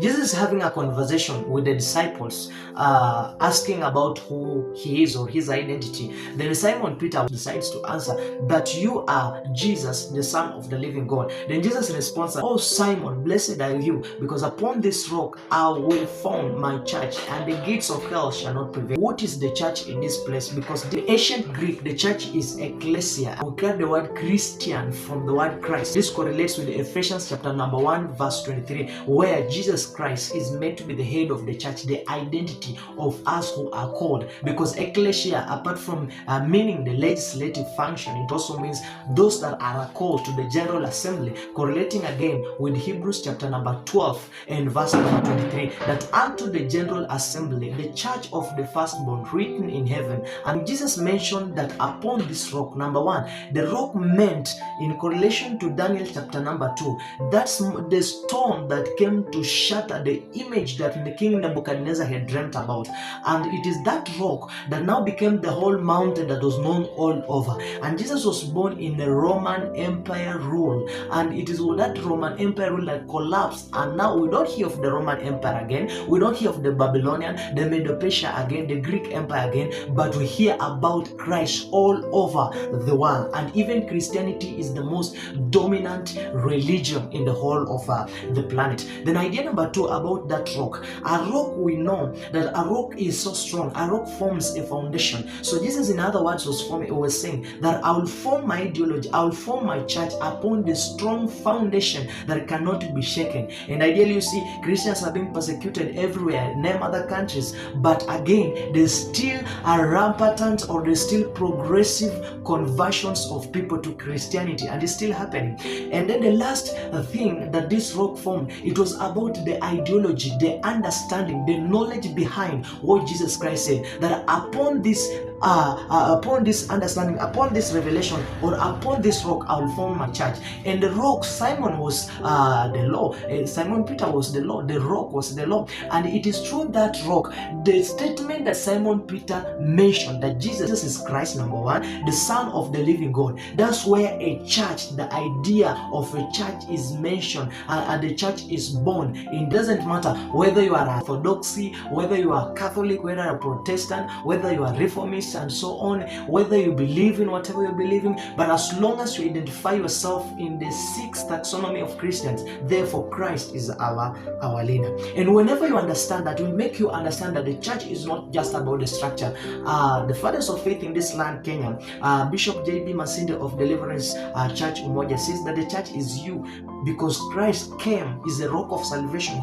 Jesus is having a conversation with the disciples, asking about who he is or his identity. Then Simon Peter decides to answer that you are Jesus, the Son of the living God. Then Jesus responds, "Oh Simon, blessed are you, because upon this rock I will found my church, and the gates of hell shall not prevail." What is the church in this place? Because the ancient Greek, the church is ecclesia. We get the word Christian from the word Christ. This correlates with Ephesians chapter number 1 verse 23, where Jesus Christ is made to be the head of the church, the identity of us who are called. Because ecclesia, apart from meaning the legislative function, it also means those that are called to the general assembly, correlating again with Hebrews chapter number 12 and verse number 23, that unto the general assembly, the church of the firstborn written in heaven. And Jesus mentioned that upon this rock, number one, the rock meant in correlation to Daniel chapter number 2, that's the stone that came to shatter the image that the king Nebuchadnezzar had dreamt about. And it is that rock that now became the whole mountain that was known all over. And Jesus was born in the Roman Empire rule, and it is with that Roman Empire rule that collapsed, and now we don't hear of the Roman Empire again, we don't hear of the Babylonian, the Medo-Persia again, the Greek Empire again, but we hear about Christ all over the world. And even Christianity is the most dominant religion in the whole of the planet. Then idea number 2 about that rock. A rock, we know that a rock is so strong. A rock forms a foundation. So Jesus, in other words, was saying that I will form my ideology, I will form my church upon the strong foundation that cannot be shaken. And ideally, you see, Christians are being persecuted everywhere, name other countries, but again, there's still a rampant or there's still progressive conversions of people to Christianity, and it's still happening. And then the last thing that this rock formed, it was about the ideology, the understanding, the knowledge behind what Jesus Christ said, that upon this understanding, upon this revelation, or upon this rock I will form my church. And the rock, Simon was the law, Simon Peter was the law, the rock was the law. And it is through that rock, the statement that Simon Peter mentioned, that Jesus is Christ, number one, the Son of the living God, that's where a church, the idea of a church is mentioned, and the church is born. It doesn't matter whether you are Orthodoxy, whether you are Catholic, whether you are Protestant, whether you are Reformist, and so on, whether you believe in whatever you believe in, but as long as you identify yourself in the 6th taxonomy of Christians, therefore Christ is our leader. And whenever you understand that, it will make you understand that the church is not just about the structure. The fathers of faith in this land, Kenya, Bishop J.B. Masinde of Deliverance Church Umoja, says that the church is you, because Christ came, is the rock of salvation.